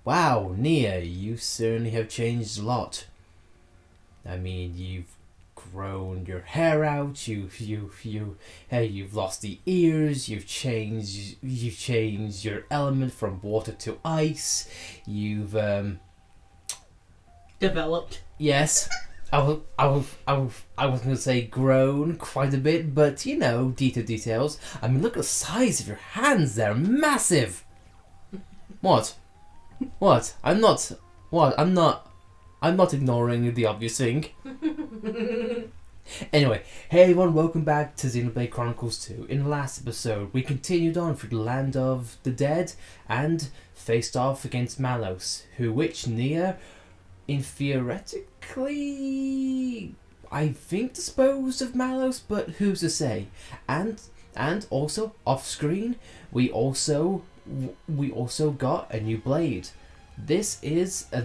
Wow, Nia, you certainly have changed a lot. I mean, you've grown your hair out. You've lost the ears. You've changed your element from water to ice. You've developed. Yes. I was gonna say grown quite a bit, but you know, details. I mean, look at the size of your hands; they're massive. What? What? I'm not. What? I'm not ignoring the obvious thing. Anyway, hey everyone, welcome back to Xenoblade Chronicles 2. In the last episode, we continued on through the land of the dead and faced off against Malos, which Nia, in theoretically, I think disposed of Malos, but who's to say? And also off screen, we also got a new blade. This is a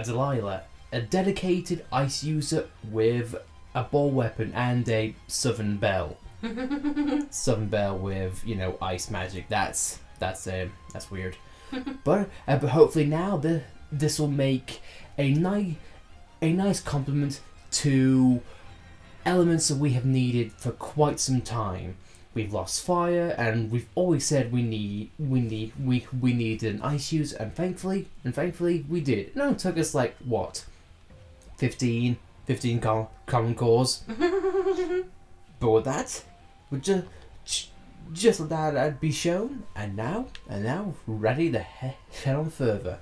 Delilah, a dedicated ice user with a ball weapon and a southern belle. Southern belle with, you know, ice magic. That's weird. But hopefully now this will make a nice complement to elements that we have needed for quite some time. We've lost fire, and we've always said we need an ice user, and thankfully we did. It only took us like what, 15 common cores. But with that, we just let that be shown, and now ready to head on further.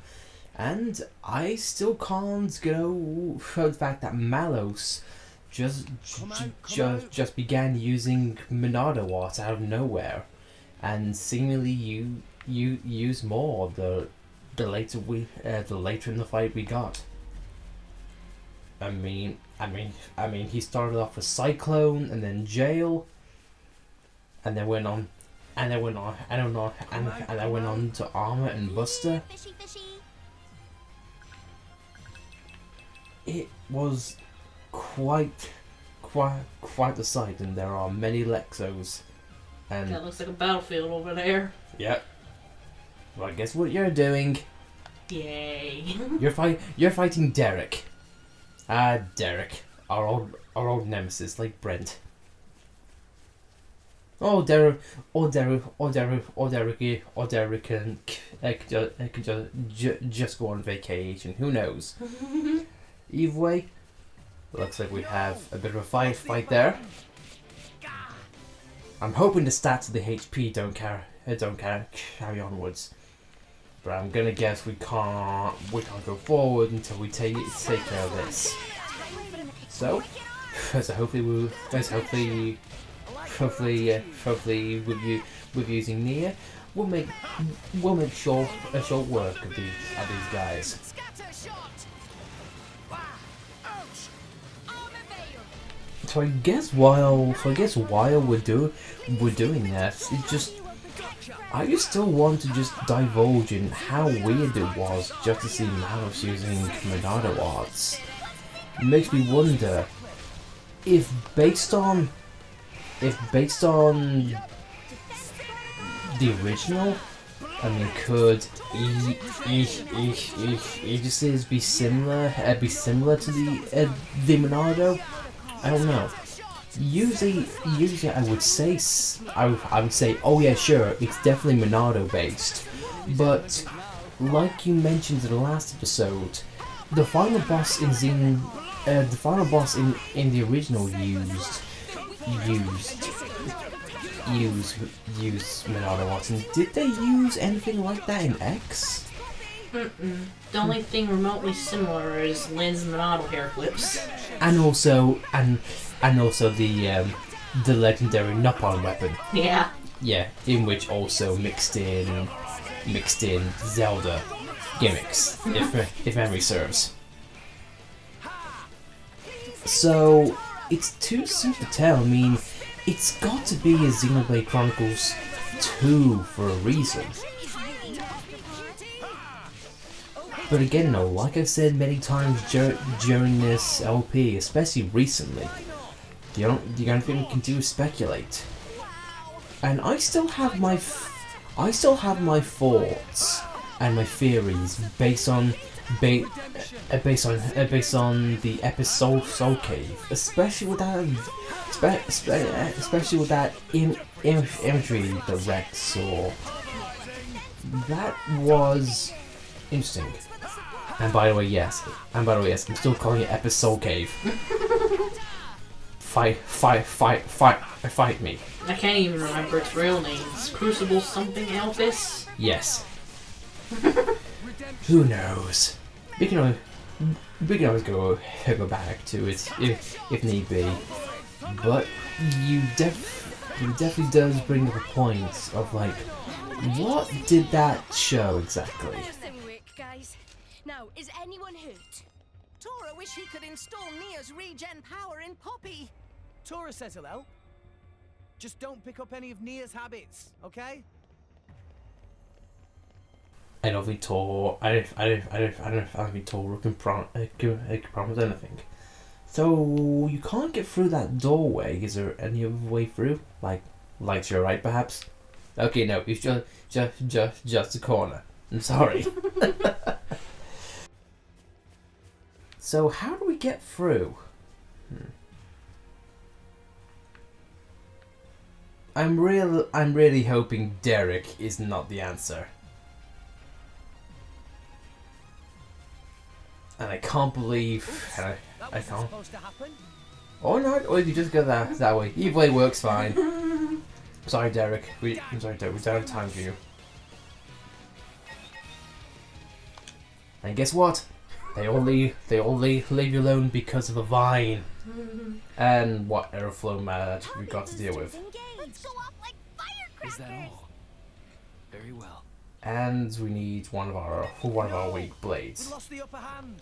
And I still can't go for the fact that Malos just began using Monado art out of nowhere, and seemingly you use more the later in the fight we got. I mean he started off with Cyclone and then Jail, and then went on to Armor and Buster. It was quite the sight, and there are many Lexos. And that looks like a battlefield over there. Yep. Well, guess what you're doing? Yay! You're fighting Derek. Derek, our old nemesis, like Brent. Derek can just go on vacation. Who knows? Either way, looks like we have a bit of a fight there. I'm hoping the stats of the HP don't carry onwards, but I'm gonna guess we can't go forward until we take care of this. So hopefully with using Nia, we'll make short work of these guys. So I guess while we're doing this, I just still want to just divulge in how weird it was just to see Malos using Monado arts. It makes me wonder if based on the original, I mean, could Aegis's be similar to the Monado? I don't know. Usually I would say, oh yeah, sure, it's definitely Monado based. But like you mentioned in the last episode, the final boss in the original used Monado arts. And did they use anything like that in X? Mm-mm. The only thing remotely similar is Lynn's Monado hair clips. And also the legendary Nopon weapon. Yeah. Yeah, in which also mixed in Zelda gimmicks, if memory serves. So it's too soon to tell. I mean, it's got to be a Xenoblade Chronicles 2 for a reason. But again, though, like I've said many times during this LP, especially recently, the only thing we can do is speculate. And I still have my thoughts and my theories based on the episode Soul Cave, especially with that imagery the Rex saw. That was interesting. And by the way, yes, I'm still calling it Episode Cave. Fight me. I can't even remember its real names. Crucible something Elvis? Yes. Who knows? We can always go back to it if need be. But you definitely does bring up a point of like, what did that show exactly? Guys. Now, is anyone hoot? Tora wish he could install Nia's regen power in Poppy. Tora says hello. Just don't pick up any of Nia's habits, okay? I don't think Tor can promise anything. So you can't get through that doorway. Is there any other way through? Like to your right, perhaps? Okay, no, it's just a corner. I'm sorry. So how do we get through? I'm really hoping Derek is not the answer. And I can't believe I can't. Oh no! Or you just go that way. Either way works fine. Sorry, Derek. I'm sorry, Derek. We don't have time for you. And guess what? They all leave you alone because of a vine. And what airflow magic we got to deal with. Let's go off like firecrackers. Is that all? Very well. And we need one of our weak blades. We lost the upper hand.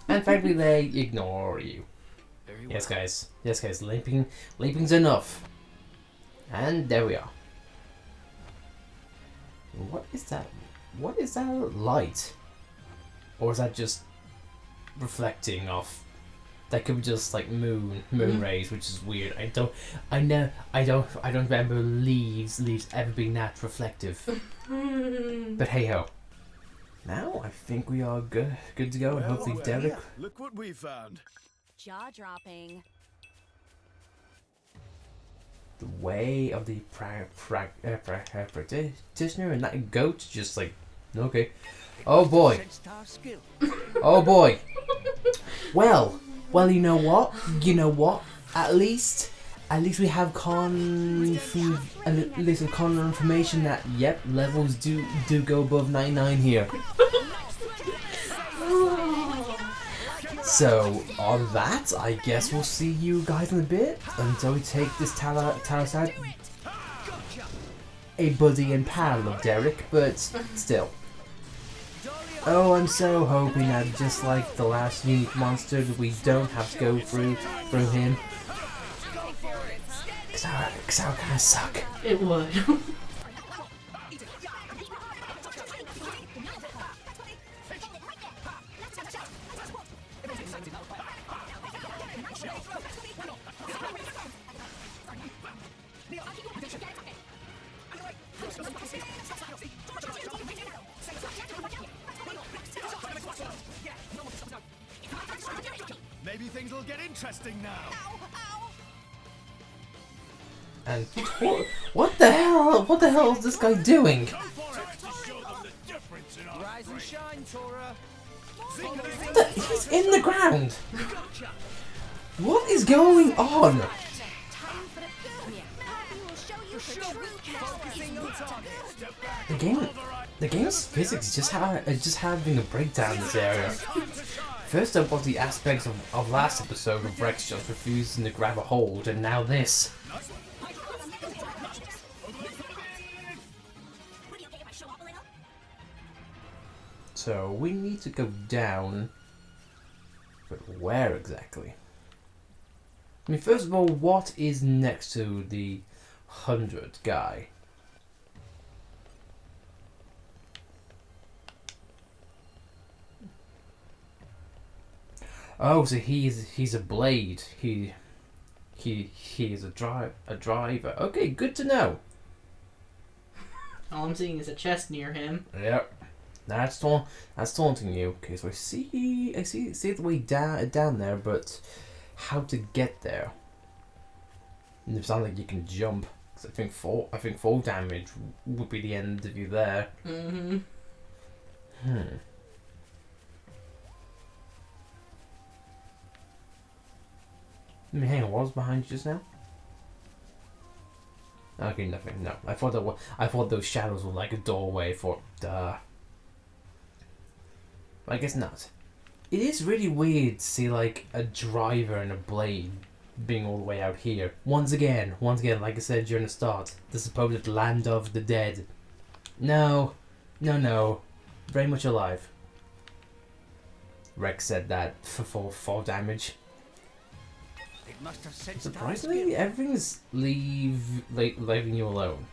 And frankly, they ignore you. Very well. Yes, guys. Leaping's enough. And there we are. What is that? What is that light? Or is that just reflecting off? That could be just like moon rays, which is weird. I don't remember leaves ever being that reflective. But hey ho. Now I think we are good to go, and hopefully Derek. Look what we found. Jaw dropping. The way of the practitioner, and that goat just like, okay. Oh boy. Oh boy. Well, you know what? At least we have confirmation that yep, levels do go above 99 here. So on that, I guess we'll see you guys in a bit until we take this tower side. A buddy and pal of Derek, but still. Oh, I'm so hoping that just like the last unique monster, that we don't have to go through him. Cause that would kinda suck. It would. Maybe things will get interesting now. And what the hell is this guy doing? Rise and shine, Tora. He's in the ground. What is going on? The game's physics just having a breakdown in this area. First up was the aspects of last episode of Rex just refusing to grab a hold, and now this. So we need to go down, but where exactly? I mean, first of all, what is next to the 100 guy? Oh, so he's a blade. He is a driver. Okay, good to know. All I'm seeing is a chest near him. Yep. That's taunting you. Okay, so I see the way down there, but how to get there? And it sounds like you can jump. Cause I think fall damage would be the end of you there. Mm-hmm. I mean, hang on, what was behind you just now? Okay, nothing. No, I thought those shadows were like a doorway for. Duh. I guess not. It is really weird to see like a driver and a blade being all the way out here. Once again, like I said during the start, the supposed land of the dead. No, very much alive. Rex said that for fall damage. It must have sensed Surprisingly, everything's leaving you alone.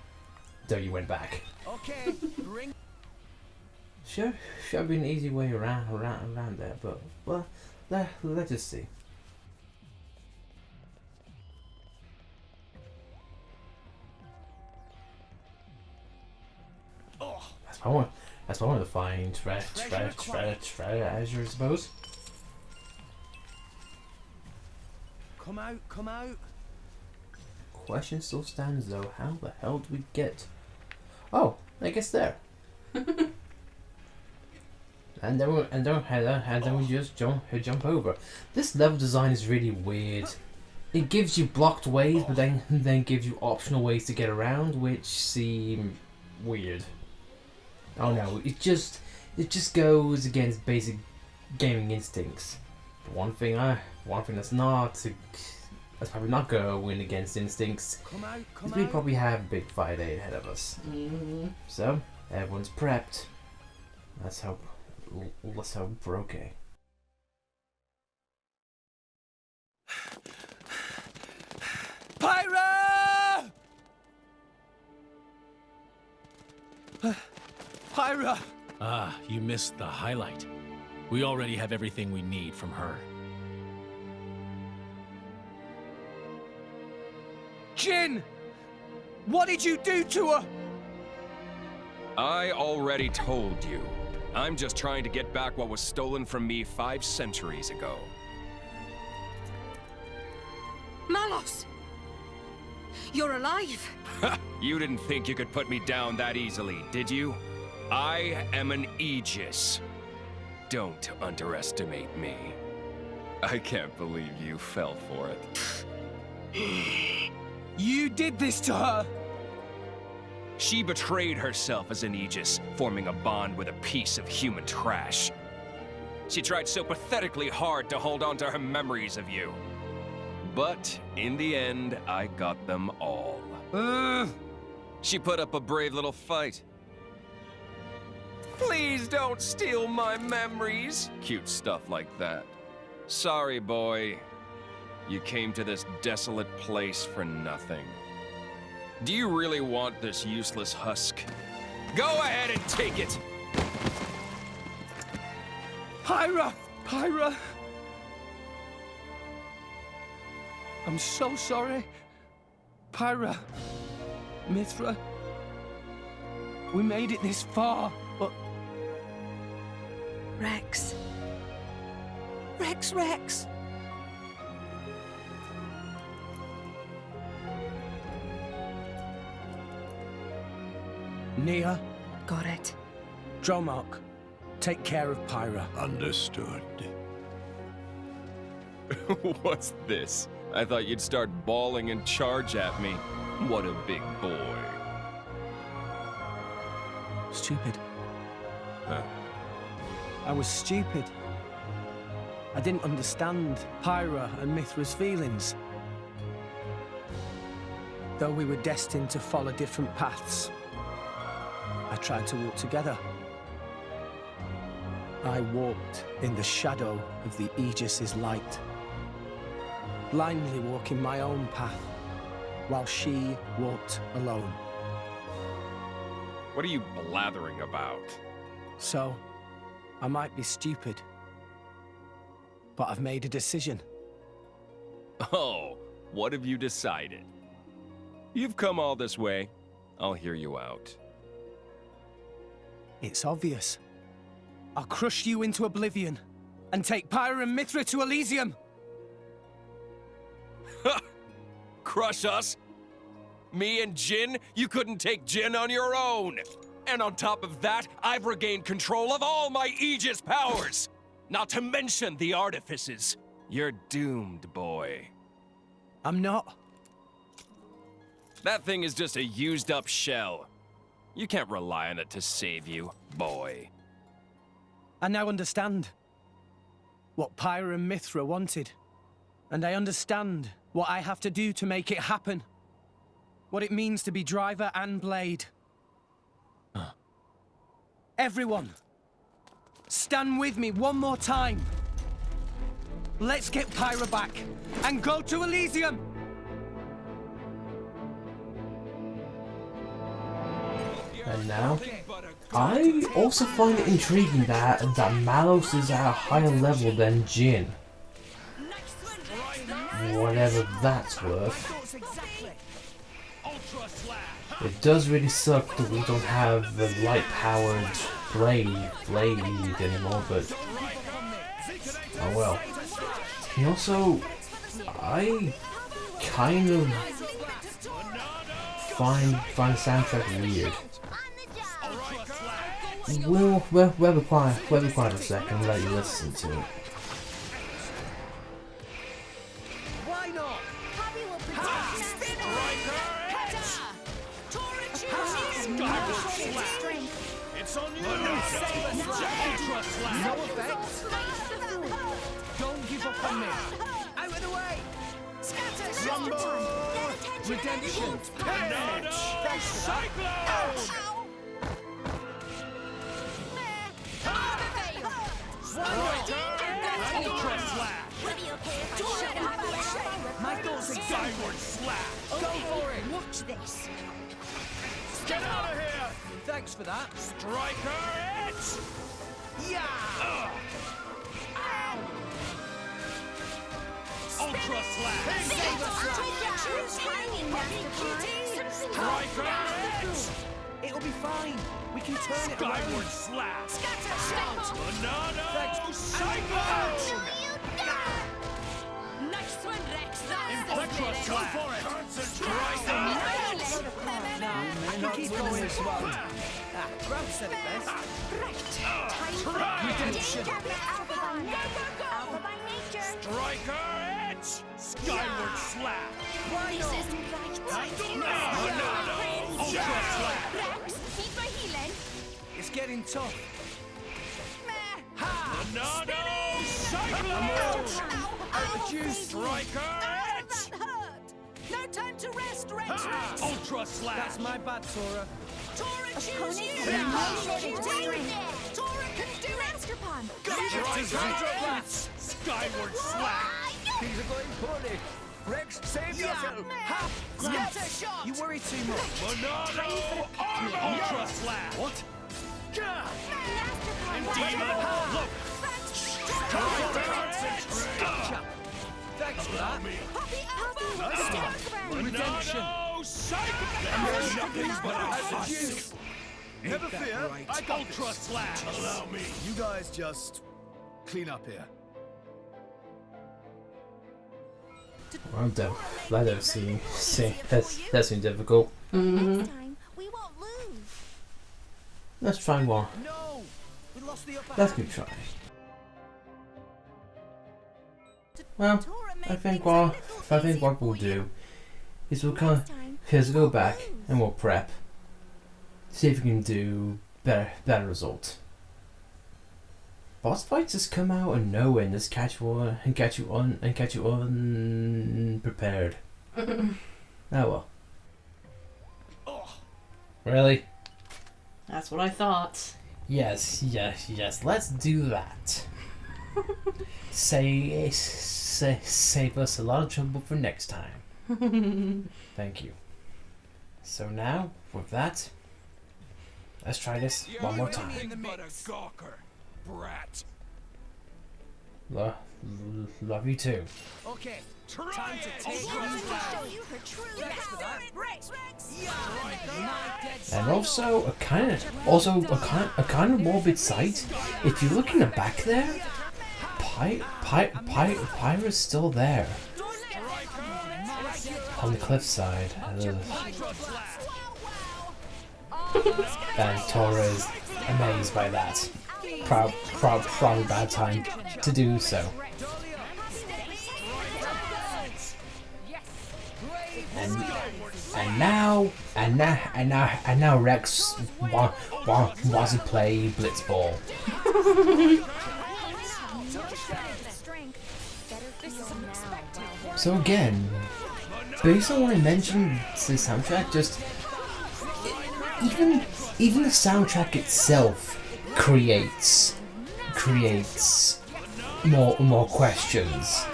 Though you went back. Okay, bring. Should have been an easy way around there, but well, let's just see. Oh, That's what I want to find. Treasure, as you suppose. come out. Question still stands though. How the hell do we get? Oh, I guess there. and then we just jump over. This level design is really weird. It gives you blocked ways, but then gives you optional ways to get around, which seem weird. Oh no, it just goes against basic gaming instincts. But one thing that's probably not gonna win against instincts. Is we probably have a big fight ahead of us. Mm-hmm. So everyone's prepped. Let's hope we're okay. Pyra! Pyra! Ah, you missed the highlight. We already have everything we need from her. Jin! What did you do to her? I already told you. I'm just trying to get back what was stolen from me 5 centuries ago. Malos! You're alive! You didn't think you could put me down that easily, did you? I am an Aegis. Don't underestimate me. I can't believe you fell for it. You did this to her! She betrayed herself as an Aegis, forming a bond with a piece of human trash. She tried so pathetically hard to hold on to her memories of you. But in the end, I got them all. She put up a brave little fight. Please don't steal my memories. Cute stuff like that. Sorry, boy. You came to this desolate place for nothing. Do you really want this useless husk? Go ahead and take it! Pyra! Pyra! I'm so sorry. Pyra. Mithra. We made it this far, but... Rex. Rex! Nia, Got it. Dromark, take care of Pyra. Understood. What's this? I thought you'd start bawling and charge at me. What a big boy. Stupid. Huh? I was stupid. I didn't understand Pyra and Mithra's feelings. Though we were destined to follow different paths, I tried to walk together. I walked in the shadow of the Aegis's light, blindly walking my own path, while she walked alone. What are you blathering about? So, I might be stupid, but I've made a decision. Oh, what have you decided? You've come all this way. I'll hear you out. It's obvious. I'll crush you into oblivion and take Pyra and Mithra to Elysium. Crush us? Me and Jin? You couldn't take Jin on your own! And on top of that, I've regained control of all my Aegis powers! Not to mention the artifices. You're doomed, boy. I'm not. That thing is just a used-up shell. You can't rely on it to save you, boy. I now understand what Pyra and Mithra wanted. And I understand what I have to do to make it happen. What it means to be driver and blade. Everyone, stand with me one more time. Let's get Pyra back and go to Elysium! And now, I also find it intriguing that Malos is at a higher level than Jin. Whatever that's worth. It does really suck that we don't have the light-powered blade anymore, but oh well. And also, I kind of find the soundtrack weird. We'll be quiet a second and let you listen to it. Why not? Happy will protect It's on you! No effect. Don't give up on me! Out of the way! Scatter! Rumble! Redemption! Cyclone! Ultra Slash! My thoughts are Skyward Slash! Go for it! Watch this! Get out of here! Thanks for that. Striker Edge! Yeah! Ultra Slash! Striker Edge! It'll be fine. We can turn it Skyward around. Slash! Scatter! Banana Cyclone! Nice one, Rex! Ultra Slash! Go for it! Concentrate! I can keep going this one. Grab said it best. Redemption! Alpha by nature. Striker Edge! Skyward Slash! This isn't right. Banana Ultra Slash! Rex, keep my healing. It's getting tough. Banana Cyclone! Striker Edge! That hurt! No time to rest, Rex! Ultra Slash! That's my bad, Tora. Tora, choose you! Tora can do it! Striker Edge! Skyward Slash! Things are going poorly. Rex, save yourself. Ha! Scatter shot! You worry too much. Banana Ultra Slash! What? Demon! Look! Thanks for that. Redemption! Cyclone! Nothing but a juice! Never fear, I got Ultra this. Slash! Allow me! You guys just clean up here. Well, that don't seem that's been difficult. Next time, we won't lose. Let's try more. No! We lost the upper Let's hand. keep trying. Well, I think what we'll do is we'll go back and we'll prep. See if we can do better results. Boss fights just come out of nowhere and just catch you unprepared. Oh well. Really? That's what I thought. Yes. Let's do that. Save us a lot of trouble for next time. Thank you. So now, with that, let's try this one more time. But a gawker, brat. Love you too. Okay, time to take Show you her true Thanks for that. Rex! My dead And also a kind of morbid sight. If you look in the back there, Pyra's still there on the cliffside. And Tora is amazed by that. Probably bad time to do so. And now Rex wants to play blitzball. So again, based on what I mentioned, the soundtrack just even the soundtrack itself creates more questions.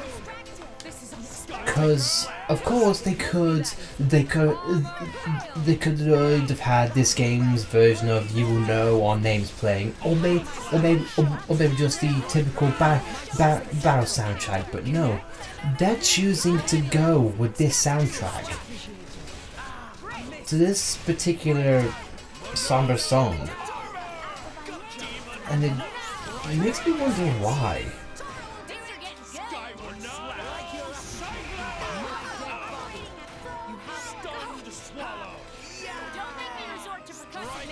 Because of course they could have had this game's version of You Will Know or Names playing, or maybe just the typical battle soundtrack. But no, they're choosing to go with this soundtrack to this particular somber song, and it makes me wonder why.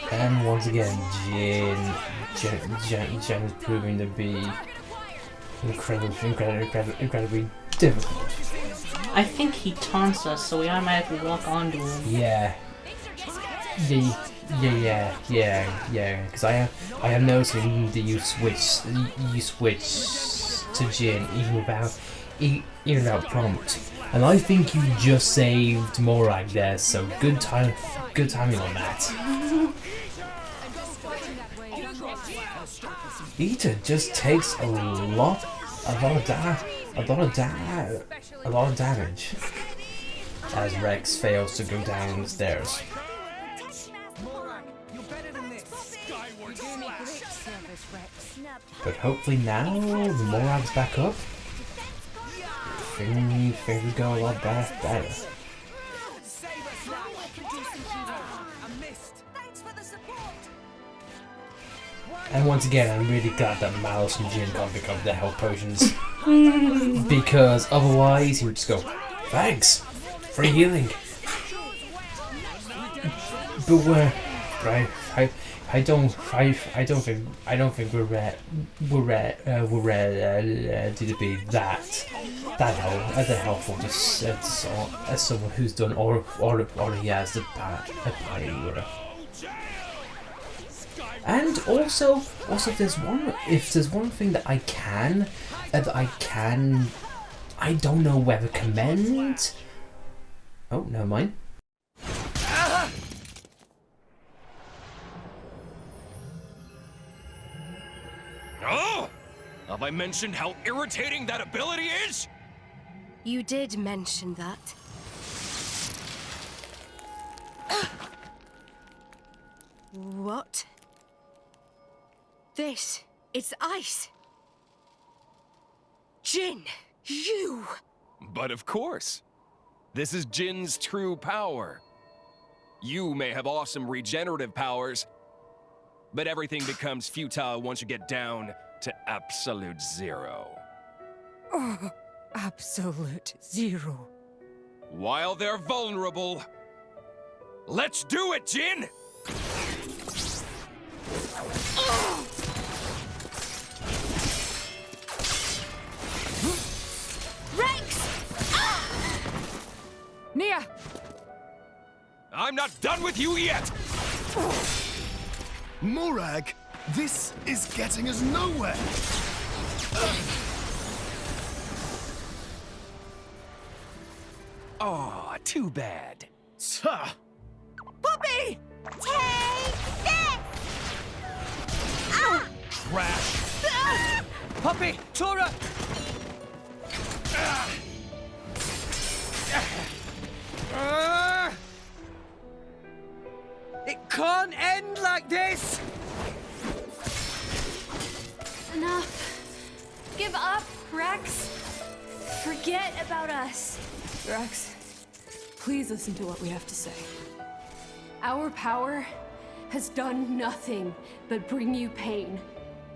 And once again, Jen is proving to be incredibly difficult. I think he taunts us, so we automatically walk onto him. Yeah. Because I have noticed that you switch to Jin even without prompt, and I think you just saved Morag there. So good timing on that. Ita just takes a lot of damage as Rex fails to go down the stairs. But hopefully now Morag's back up, things go a lot better. And once again, I'm really glad that Malos and Jin can't pick up their health potions. Because otherwise he would just go, thanks, free healing. But I don't think we're ready to be that helpful as someone who's done all he has the Pyra. And also if there's one thing that I don't know whether commend. Oh, never mind. Oh! Have I mentioned how irritating that ability is? You did mention that. What? This is ice. Jin, you! But of course. This is Jin's true power. You may have awesome regenerative powers, but everything becomes futile once you get down to absolute zero. Oh, absolute zero. While they're vulnerable, let's do it, Jin! Nia! I'm not done with you yet! Morag, this is getting us nowhere. Oh, too bad. Tuh. Puppy! Take this! Trash. Puppy! Tora! It can't end like this! Enough. Give up, Rex. Forget about us. Rex, please listen to what we have to say. Our power has done nothing but bring you pain.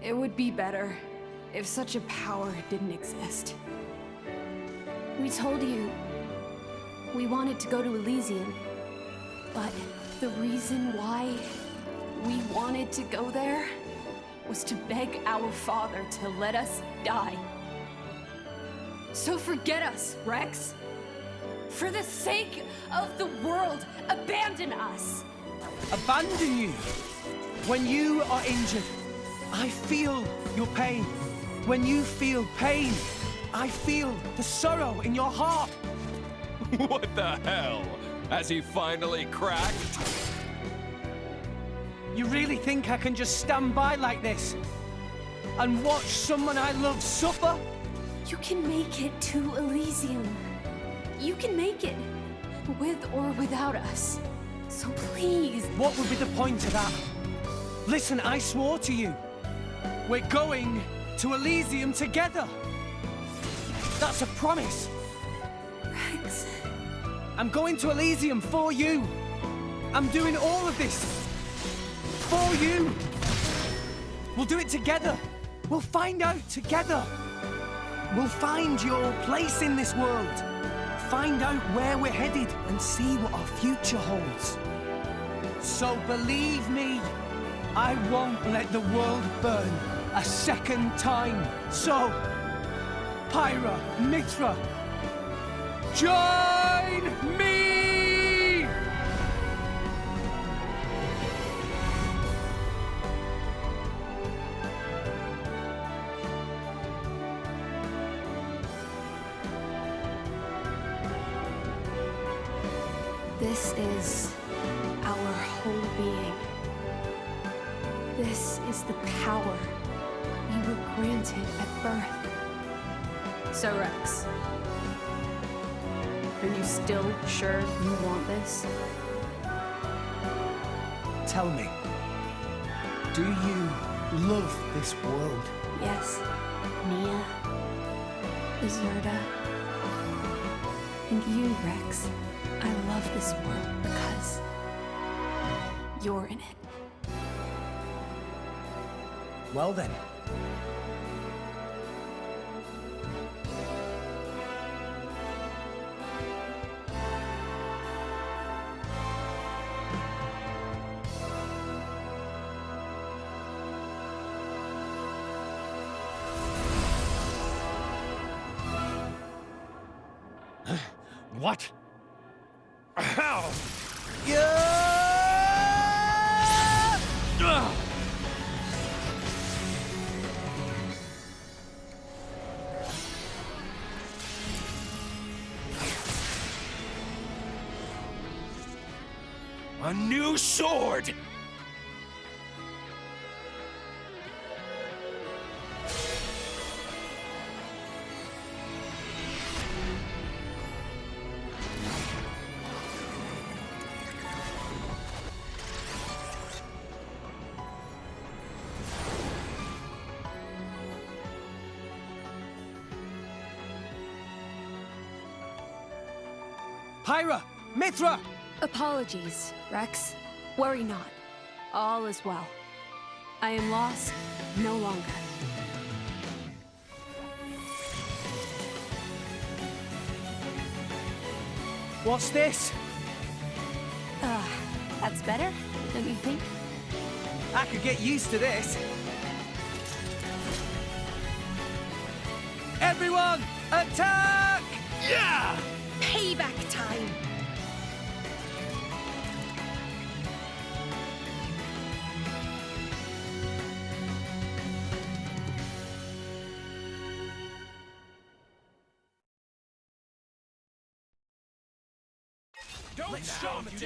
It would be better if such a power didn't exist. We told you we wanted to go to Elysium, but the reason why we wanted to go there was to beg our father to let us die. So forget us, Rex. For the sake of the world, abandon us. Abandon you? When you are injured, I feel your pain. When you feel pain, I feel the sorrow in your heart. What the hell? Has he finally cracked? You really think I can just stand by like this and watch someone I love suffer? You can make it to Elysium. You can make it, with or without us. So please. What would be the point of that? Listen, I swore to you. We're going to Elysium together. That's a promise. Rex. I'm going to Elysium for you. I'm doing all of this for you. We'll do it together. We'll find out together. We'll find your place in this world. Find out where we're headed and see what our future holds. So believe me, I won't let the world burn a second time. So, Pyra, Mithra, join me! This is our whole being. This is the power we were granted at birth. So, Rex, are you still sure you want this? Tell me, do you love this world? Yes. Nia, Deserta, and you, Rex. I love this world because you're in it. Well then. What? How? A new sword! Pyra! Mithra! Apologies, Rex. Worry not. All is well. I am lost no longer. What's this? That's better, don't you think? I could get used to this. Everyone, attack! Yeah! Payback time!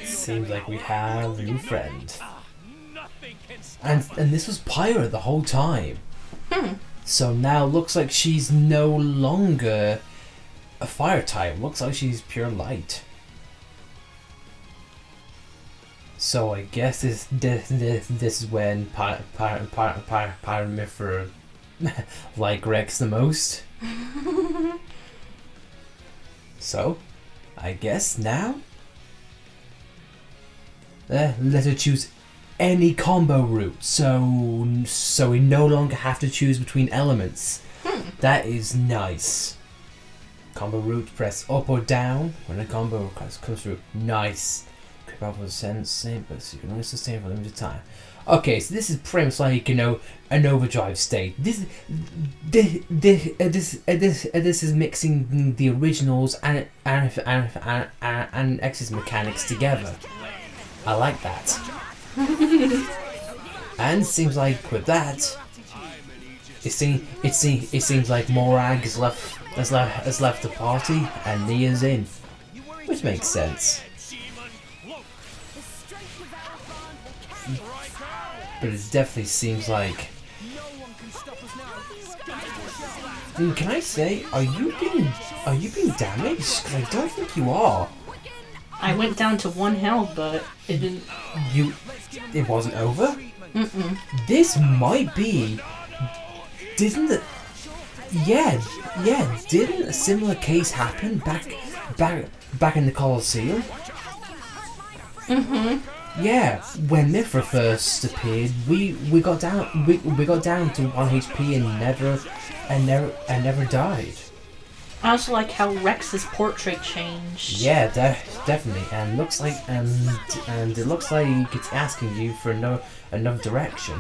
Seems like we have a new friend. And this was Pyra the whole time. So now looks like she's no longer a fire type. Looks like she's pure light. So I guess this is when Pyra and Mithra like Rex the most. So I guess now let her choose any combo route, so we no longer have to choose between elements. That is nice. Combo route, press up or down when a combo comes through. Nice. Creep up with same, but you can only sustain for a limited time. Okay, so this is pretty much like, you know, an overdrive state. This is mixing the originals and X's mechanics together. I like that. And it seems like with that, it seems like Morag has left the party and Nia's in, which makes sense. But it definitely seems like. Can I say, are you being damaged? Because I don't think you are. I went down to 1 health, but it didn't. It wasn't over? Mm-mm. This might be. Didn't it? Yeah. Didn't a similar case happen back in the Colosseum? Mm-hmm. Yeah, when Mithra first appeared, we got down to 1 HP and never died. I also like how Rex's portrait changed. Yeah, definitely, and looks like and it looks like it's asking you for another direction,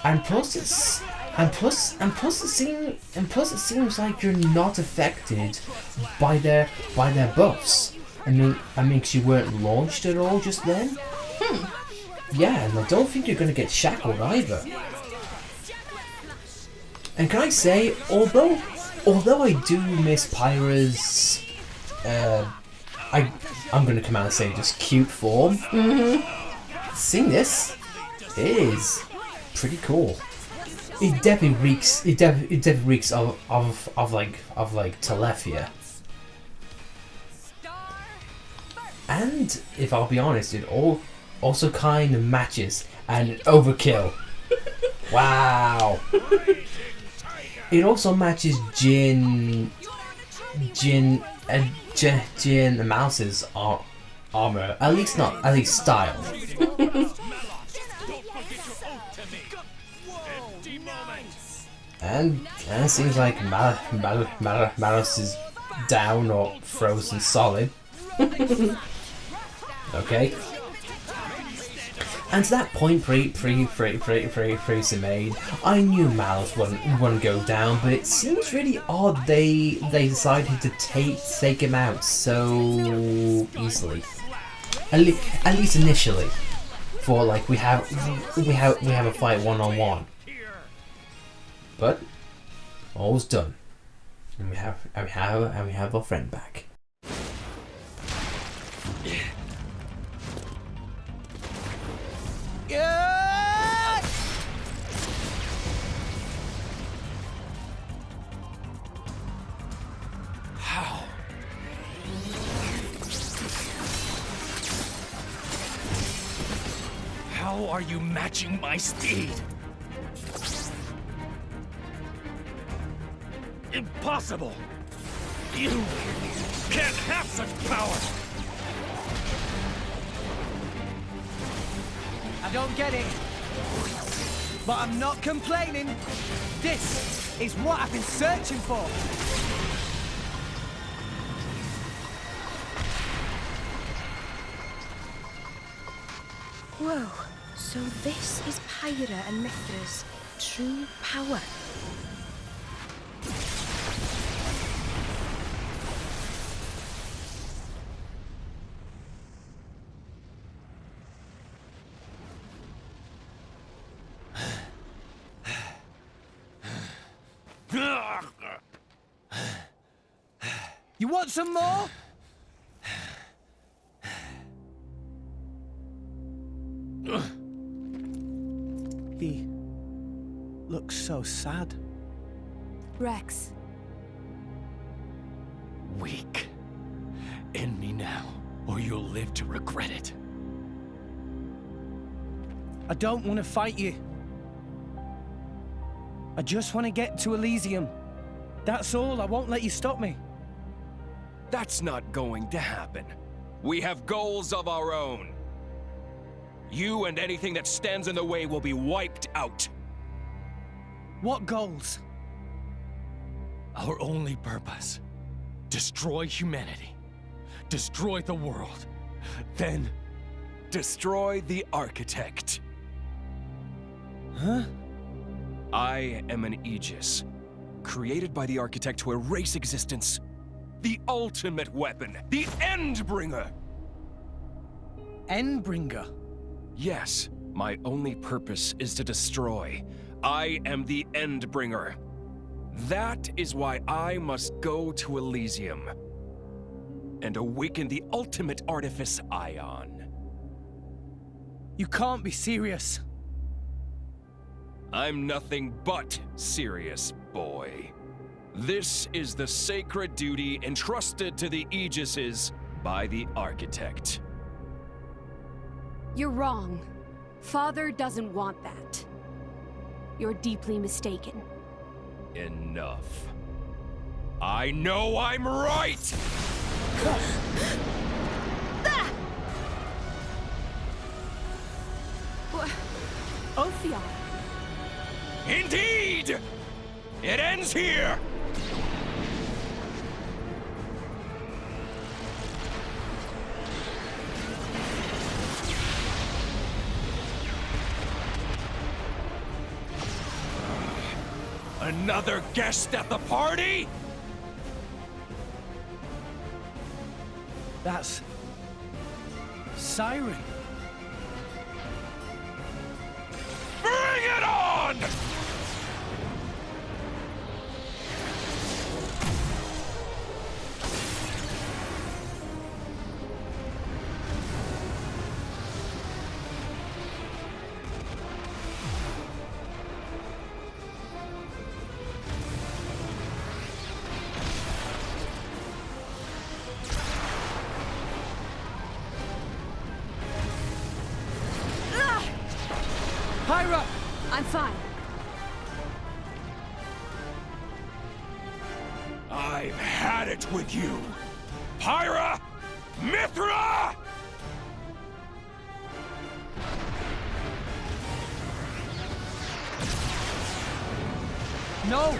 and plus it seems like you're not affected by their buffs. I mean, 'cause you weren't launched at all just then. Yeah, and I don't think you're going to get shackled either. And can I say, although I do miss Pyra's, I'm going to come out and say just cute form. Seeing this is pretty cool. It definitely reeks. It definitely reeks of Telethia. And if I'll be honest, it also kind of matches and Overkill. Wow. It also matches Jin and Mouse's armor. At least style. And it seems like Malos is down or frozen solid. Okay. And to that point, pre-made, I knew Malos wouldn't go down, but it seems really odd they decided to take him out so easily. At least initially, for like we have a fight 1-on-1. But all's done, and we have our friend back. How are you matching my speed? Impossible! You can't have such power! I don't get it, but I'm not complaining. This is what I've been searching for. Whoa, so this is Pyra and Mithra's true power. You want some more? He looks so sad. Rex. Weak. End me now, or you'll live to regret it. I don't want to fight you. I just want to get to Elysium. That's all. I won't let you stop me. That's not going to happen. We have goals of our own. You and anything that stands in the way will be wiped out. What goals? Our only purpose. Destroy humanity. Destroy the world. Then... Destroy the Architect. Huh? I am an Aegis, created by the Architect to erase existence. The ultimate weapon, the Endbringer! Endbringer? Yes, my only purpose is to destroy. I am the Endbringer. That is why I must go to Elysium and awaken the ultimate artifice Ion. You can't be serious. I'm nothing but serious, boy. This is the sacred duty entrusted to the Aegises by the Architect. You're wrong. Father doesn't want that. You're deeply mistaken. Enough. I know I'm right! Ophion. Indeed! It ends here! Another guest at the party? That's... Siren. Bring it on! Pyra! I'm fine. I've had it with you! Pyra! Mithra! No!